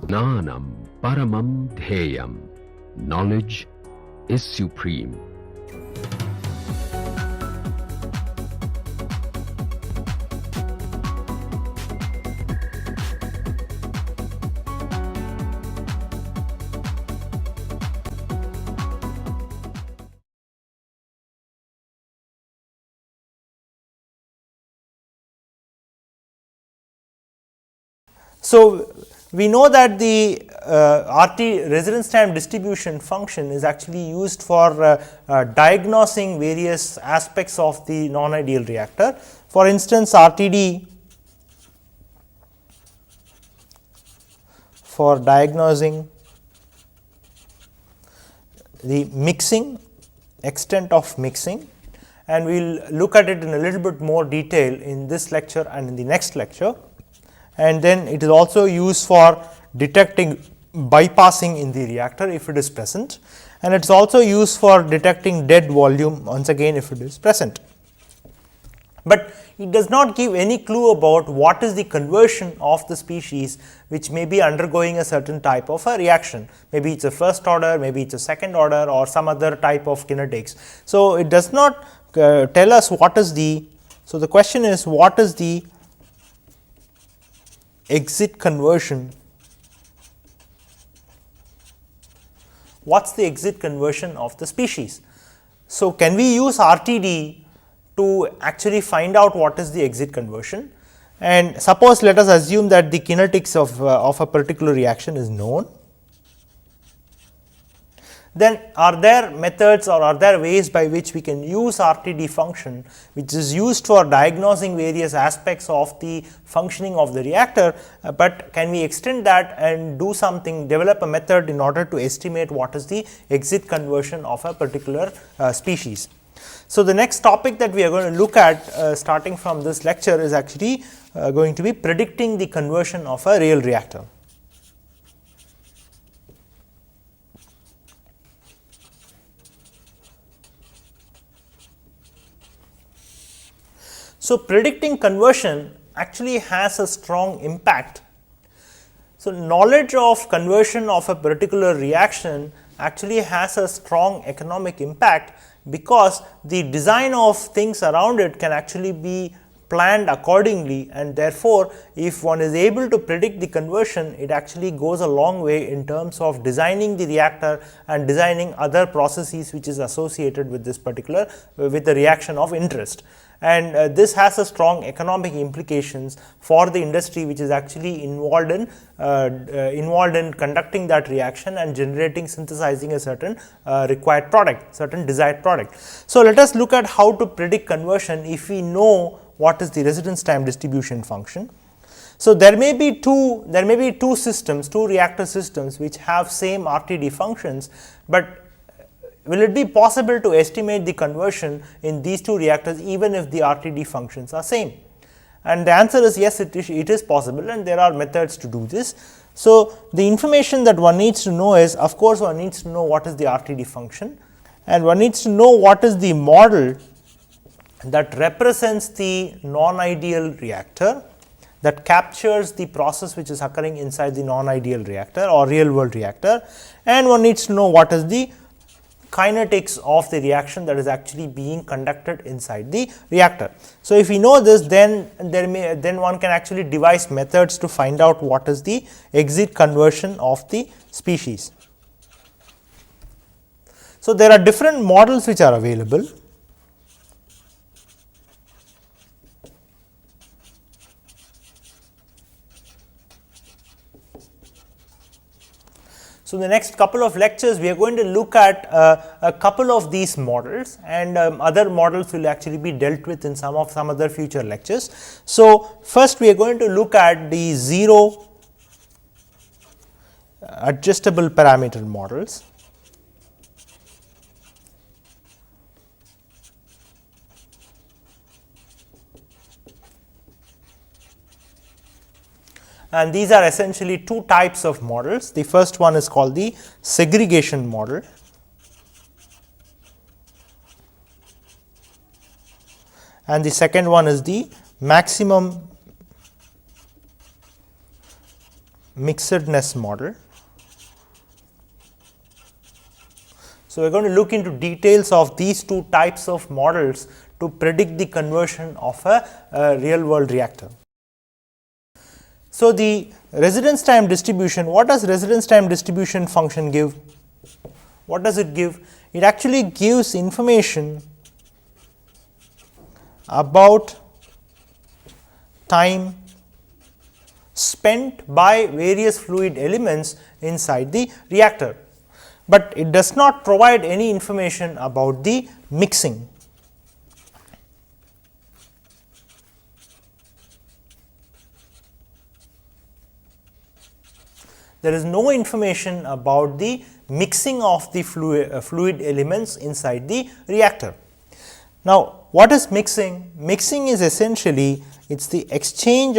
Jnanam paramam dheyam. Knowledge is supreme. So, we know that the RT residence time distribution function is actually used for diagnosing various aspects of the non-ideal reactor. For instance, RTD for diagnosing the mixing, extent of mixing, and we will look at it in a little bit more detail in this lecture and in the next lecture. And then it is also used for detecting bypassing in the reactor if it is present, and it is also used for detecting dead volume once again if it is present. But it does not give any clue about what is the conversion of the species which may be undergoing a certain type of a reaction. Maybe it is a first order, maybe it is a second order, or some other type of kinetics. So, it does not tell us what is the, so the question is what is the exit conversion, what is the exit conversion of the species. So, can we use RTD to actually find out what is the exit conversion, and suppose let us assume that the kinetics of a particular reaction is known. Then are there methods or are there ways by which we can use RTD function, which is used for diagnosing various aspects of the functioning of the reactor, but can we extend that and do something, develop a method in order to estimate what is the exit conversion of a particular species. So, the next topic that we are going to look at starting from this lecture is actually going to be predicting the conversion of a real reactor. So, predicting conversion actually has a strong impact. So, knowledge of conversion of a particular reaction actually has a strong economic impact, because the design of things around it can actually be planned accordingly, and therefore, if one is able to predict the conversion, it actually goes a long way in terms of designing the reactor and designing other processes which is associated with this particular with the reaction of interest. And this has a strong economic implications for the industry which is actually involved in conducting that reaction and generating, synthesizing a certain required product, certain desired product. So, let us look at how to predict conversion if we know what is the residence time distribution function. So, there may be two systems, two reactor systems which have same RTD functions, but will it be possible to estimate the conversion in these two reactors even if the RTD functions are same? And the answer is yes, it is possible, and there are methods to do this. So, the information that one needs to know is, of course, one needs to know what is the RTD function, and one needs to know what is the model that represents the non-ideal reactor, that captures the process which is occurring inside the non-ideal reactor or real world reactor, and one needs to know what is the kinetics of the reaction that is actually being conducted inside the reactor. So, if we know this, then one can actually devise methods to find out what is the exit conversion of the species. So, there are different models which are available. So, in the next couple of lectures, we are going to look at a couple of these models, and other models will actually be dealt with in some other future lectures. So, first we are going to look at the zero adjustable parameter models. And these are essentially two types of models. The first one is called the segregation model, and the second one is the maximum mixedness model. So, we are going to look into details of these two types of models to predict the conversion of a real world reactor. So, the residence time distribution, what does residence time distribution function give? What does it give? It actually gives information about time spent by various fluid elements inside the reactor, but it does not provide any information about the mixing. There is no information about the mixing of the fluid elements inside the reactor. Now, what is mixing? Mixing is essentially the exchange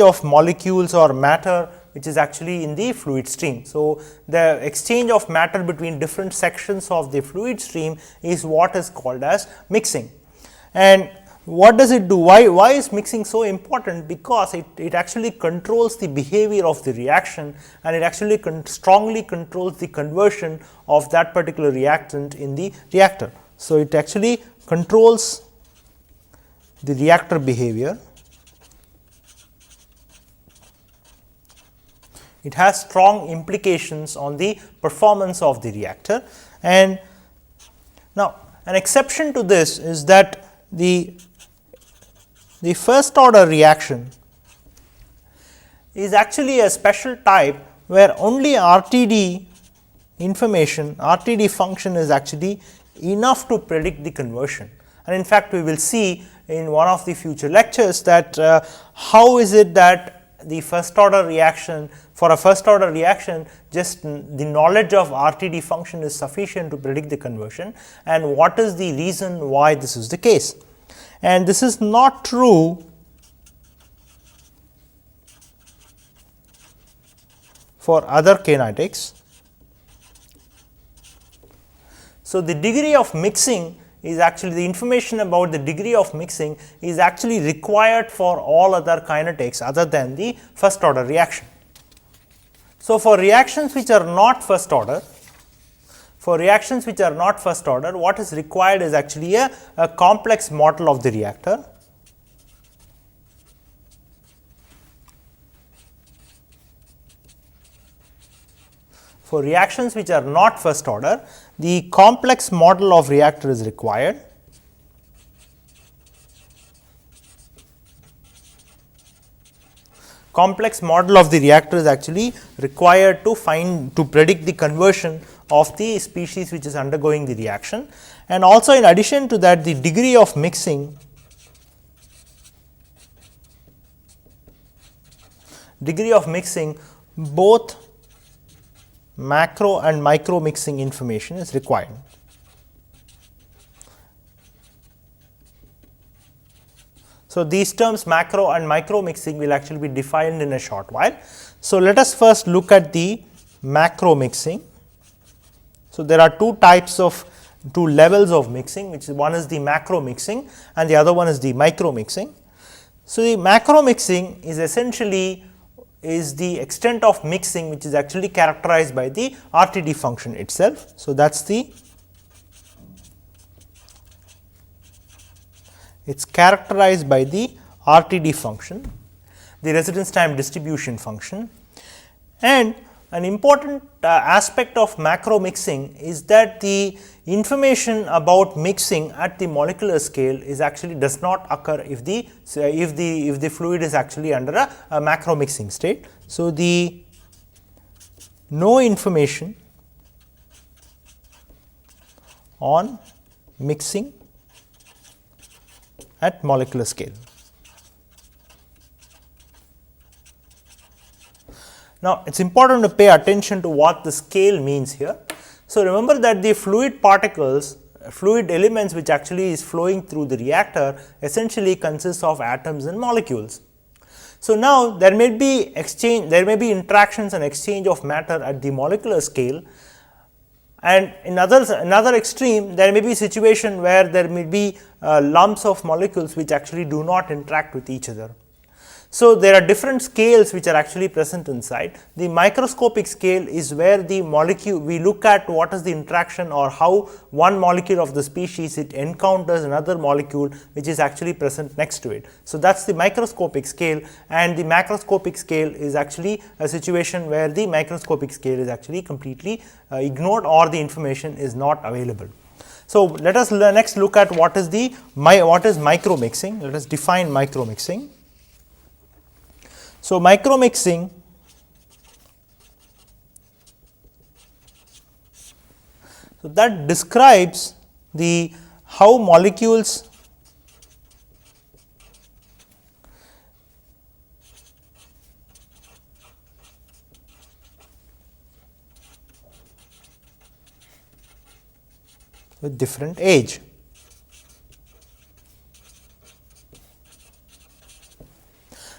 of molecules or matter which is actually in the fluid stream. So, the exchange of matter between different sections of the fluid stream is what is called as mixing. And what does it do? Why is mixing so important? Because it actually controls the behavior of the reaction, and it actually strongly controls the conversion of that particular reactant in the reactor. So, it actually controls the reactor behavior. It has strong implications on the performance of the reactor. And now, an exception to this is that the first order reaction is actually a special type where only RTD information, RTD function is actually enough to predict the conversion. And in fact, we will see in one of the future lectures that how is it that the first order reaction, for a first order reaction, just the knowledge of RTD function is sufficient to predict the conversion, and what is the reason why this is the case. And this is not true for other kinetics. So, the degree of mixing is actually, the information about the degree of mixing is actually required for all other kinetics other than the first order reaction. So, for reactions which are not first order, what is required is actually a complex model of the reactor. For reactions which are not first order, the complex model of reactor is required. Complex model of the reactor is actually required to predict the conversion of the species which is undergoing the reaction. And also, in addition to that, the degree of mixing both macro and micro mixing information is required. So, these terms macro and micro mixing will actually be defined in a short while. So, let us first look at the macro mixing. So, there are two levels of mixing, which is one is the macro mixing and the other one is the micro mixing. So, the macro mixing is essentially the extent of mixing which is actually characterized by the RTD function itself. So, that is it's characterized by the RTD function, the residence time distribution function. And an important aspect of macro mixing is that the information about mixing at the molecular scale is actually does not occur if the fluid is actually under a macro mixing state. So, the no information on mixing at molecular scale. Now, it is important to pay attention to what the scale means here. So, remember that the fluid particles, fluid elements which actually is flowing through the reactor essentially consists of atoms and molecules. So, now there may be interactions and exchange of matter at the molecular scale, and in another extreme there may be situation where there may be lumps of molecules which actually do not interact with each other. So, there are different scales which are actually present inside. The microscopic scale is where the molecule, we look at what is the interaction or how one molecule of the species it encounters another molecule which is actually present next to it. So, that is the microscopic scale, and the macroscopic scale is actually a situation where the microscopic scale is actually completely ignored or the information is not available. So, let us next look at what is micro mixing. Let us define micro mixing. So, micro mixing that describes the how molecules with different age.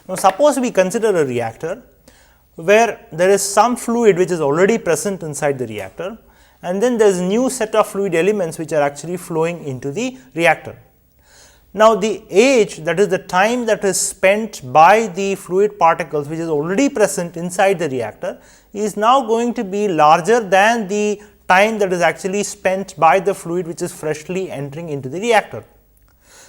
Now, suppose we consider a reactor where there is some fluid which is already present inside the reactor, and then there is a new set of fluid elements which are actually flowing into the reactor. Now, the age, that is the time that is spent by the fluid particles which is already present inside the reactor, is now going to be larger than the time that is actually spent by the fluid which is freshly entering into the reactor.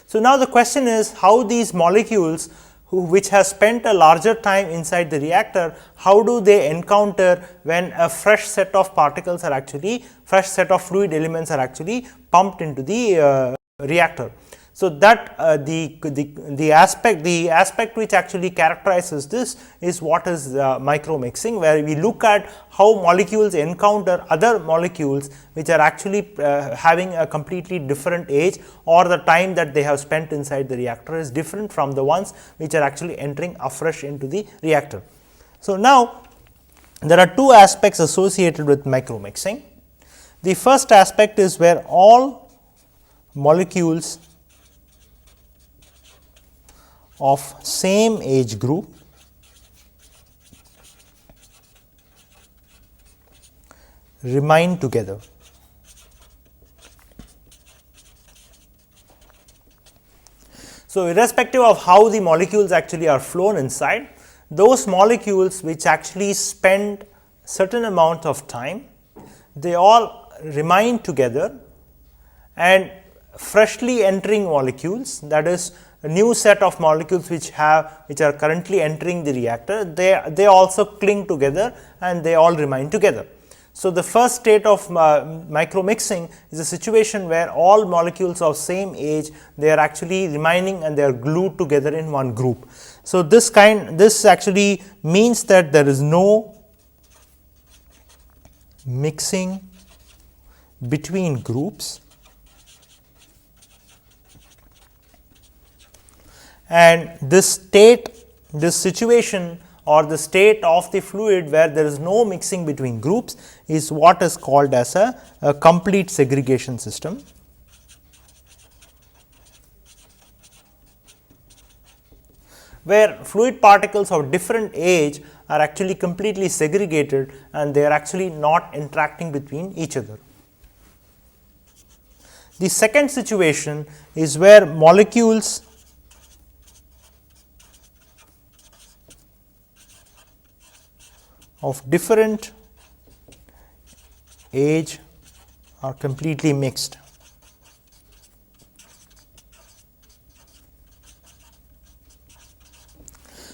So, now the question is how these molecules which has spent a larger time inside the reactor, how do they encounter when a fresh set of particles are actually, fresh set of fluid elements are actually pumped into the reactor. So, that the aspect which actually characterizes this is what is micro mixing, where we look at how molecules encounter other molecules which are actually having a completely different age, or the time that they have spent inside the reactor is different from the ones which are actually entering afresh into the reactor. So, now there are two aspects associated with micro mixing. The first aspect is where all molecules of same age group remain together. So, irrespective of how the molecules actually are flown inside, those molecules which actually spend certain amount of time, they all remain together, and freshly entering molecules, that is a new set of molecules which are currently entering the reactor, they also cling together and they all remain together. So, the first state of micro mixing is a situation where all molecules of same age, they are actually remaining and they are glued together in one group. So, this actually means that there is no mixing between groups, and this situation or the state of the fluid where there is no mixing between groups is what is called as a complete segregation system. Where fluid particles of different age are actually completely segregated and they are actually not interacting between each other. The second situation is where molecules of different age are completely mixed.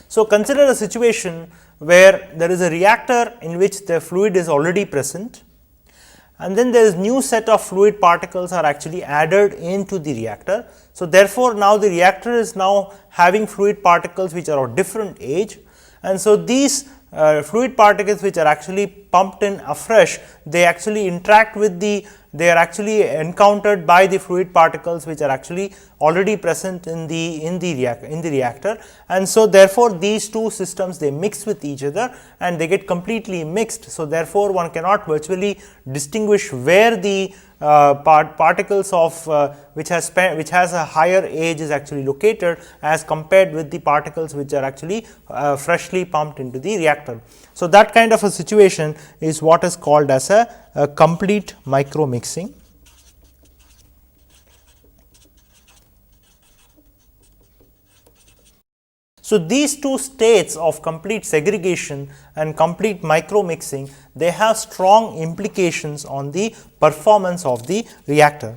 So, consider a situation where there is a reactor in which the fluid is already present, and then there is new set of fluid particles are actually added into the reactor. So, therefore, now the reactor is now having fluid particles which are of different age, and so these fluid particles which are actually pumped in afresh, they actually interact with they are actually encountered by the fluid particles which are actually already present in the reactor, and so therefore, these two systems they mix with each other and they get completely mixed. So, therefore, one cannot virtually distinguish where the particles of which has a higher age is actually located as compared with the particles which are actually freshly pumped into the reactor. So, that kind of a situation is what is called as a complete micro mixing. So, these two states of complete segregation and complete micromixing, they have strong implications on the performance of the reactor.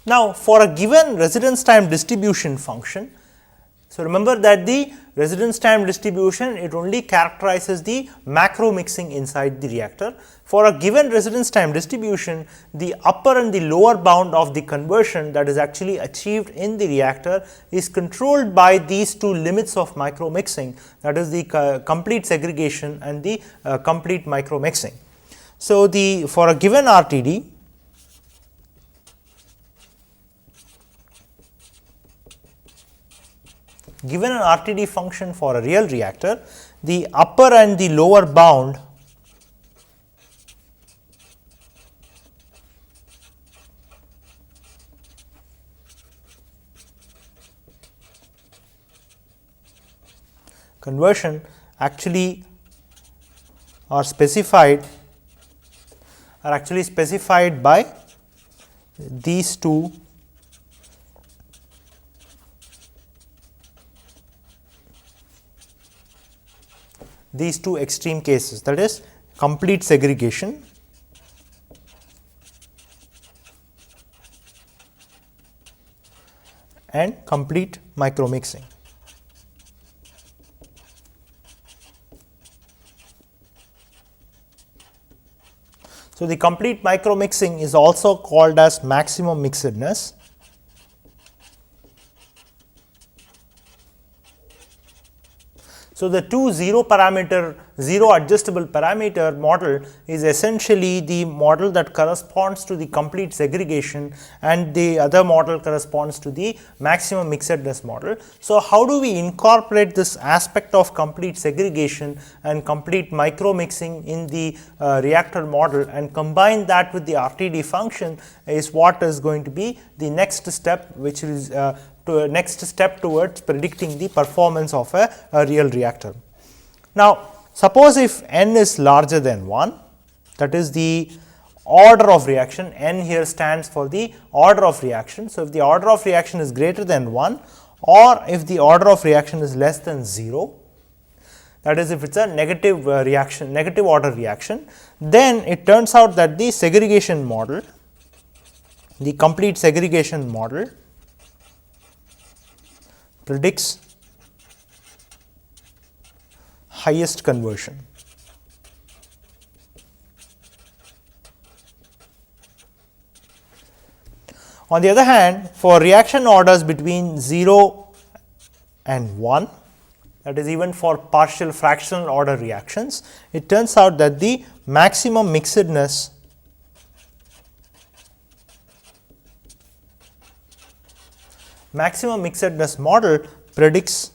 Now, for a given residence time distribution function, so remember that the residence time distribution, it only characterizes the macro mixing inside the reactor. For a given residence time distribution, the upper and the lower bound of the conversion that is actually achieved in the reactor is controlled by these two limits of micro mixing, that is the complete segregation and the complete micro mixing. So, for a given RTD, given an RTD function for a real reactor, the upper and the lower bound conversion actually are actually specified by these two extreme cases, that is complete segregation and complete micromixing. So, the complete micromixing is also called as maximum mixedness. So, the two zero adjustable parameter model is essentially the model that corresponds to the complete segregation, and the other model corresponds to the maximum mixedness model. So, how do we incorporate this aspect of complete segregation and complete micromixing in the reactor model and combine that with the RTD function is what is going to be the next step, which is next step towards predicting the performance of a real reactor. Now, suppose if n is larger than 1, that is the order of reaction, n here stands for the order of reaction. So, if the order of reaction is greater than 1 or if the order of reaction is less than 0, that is if it is a negative reaction, negative order reaction, then it turns out that the segregation model, the complete segregation model predicts highest conversion. On the other hand, for reaction orders between 0 and 1, that is even for partial fractional order reactions, it turns out that the maximum mixedness model predicts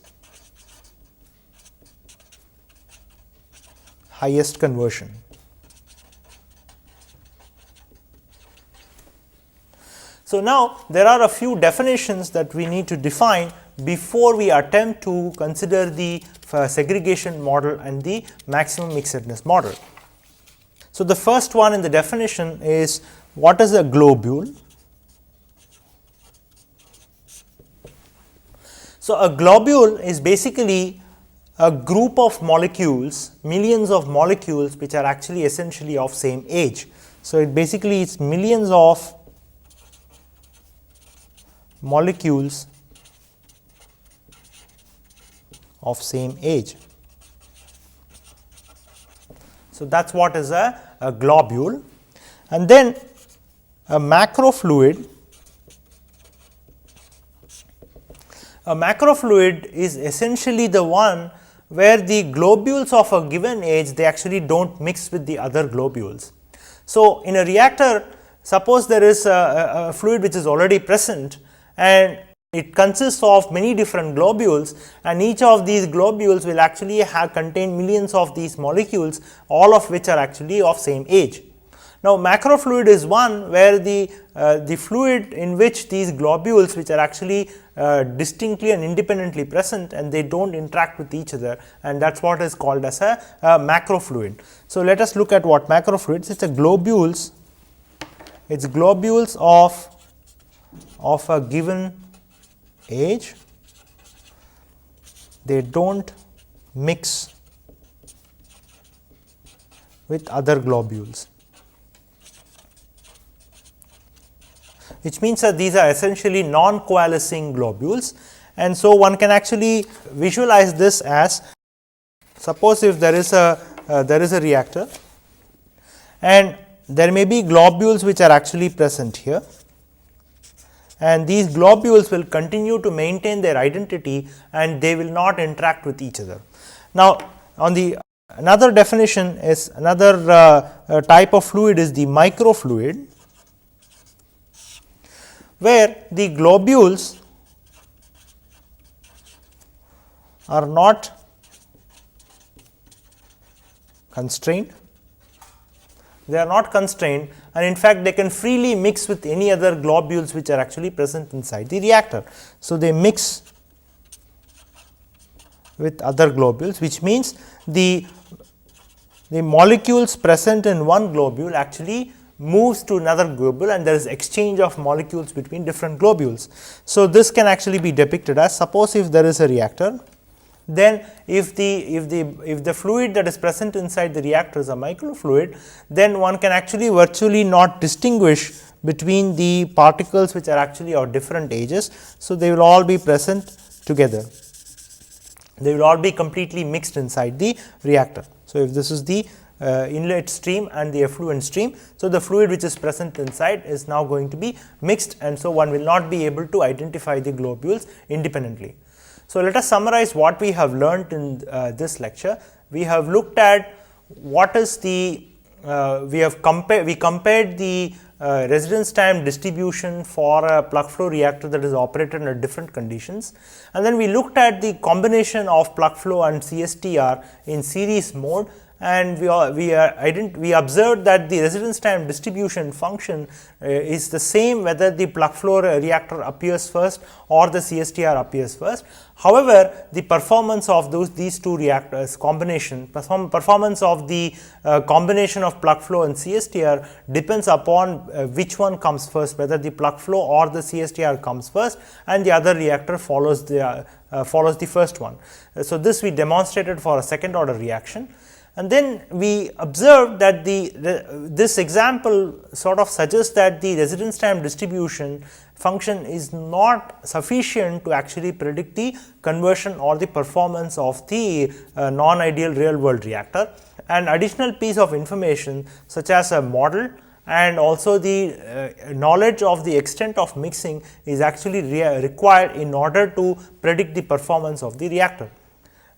highest conversion. So, now there are a few definitions that we need to define before we attempt to consider the segregation model and the maximum mixedness model. So, the first one in the definition is, what is a globule? So, a globule is basically a group of molecules, millions of molecules which are actually essentially of same age. So, it basically is millions of molecules of same age. So, that is what is a globule. And then a macrofluid. A macrofluid is essentially the one where the globules of a given age, they actually do not mix with the other globules. So, in a reactor, suppose there is a fluid which is already present and it consists of many different globules, and each of these globules will actually contain millions of these molecules, all of which are actually of same age. Now, macrofluid is one where the fluid in which these globules, which are actually distinctly and independently present, and they do not interact with each other, and that is what is called as a macrofluid. So, let us look at what macrofluids. It is globules of a given age they do not mix with other globules, which means that these are essentially non-coalescing globules. And so, one can actually visualize this as, suppose if there is a reactor and there may be globules which are actually present here, and these globules will continue to maintain their identity and they will not interact with each other. Now, on the another definition is another type of fluid is the microfluid, where the globules are not constrained. They are not constrained, and in fact, they can freely mix with any other globules which are actually present inside the reactor. So, they mix with other globules, which means the molecules present in one globule actually moves to another globule, and there is exchange of molecules between different globules. So, this can actually be depicted as, suppose if there is a reactor, then if the fluid that is present inside the reactor is a microfluid, then one can actually virtually not distinguish between the particles which are actually of different ages. So, they will all be present together, they will all be completely mixed inside the reactor. So, if this is the inlet stream and the effluent stream, so the fluid which is present inside is now going to be mixed, and so one will not be able to identify the globules independently. So, let us summarize what we have learnt in this lecture. We have looked at what is the we compared the residence time distribution for a plug flow reactor that is operated under different conditions, and then we looked at the combination of plug flow and CSTR in series mode, and we observed that the residence time distribution function is the same whether the plug flow reactor appears first or the CSTR appears first. However, the performance of these two reactors performance of the combination of plug flow and CSTR depends upon which one comes first, whether the plug flow or the CSTR comes first and the other reactor follows the first one. So, this we demonstrated for a second order reaction. And then we observed that this example sort of suggests that the residence time distribution function is not sufficient to actually predict the conversion or the performance of the non-ideal real world reactor. An additional piece of information such as a model and also the knowledge of the extent of mixing is actually required in order to predict the performance of the reactor.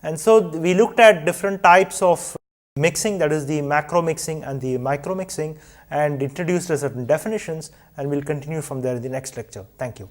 And so, we looked at different types of mixing, that is the macro mixing and the micro mixing, and introduced certain definitions, and we will continue from there in the next lecture. Thank you.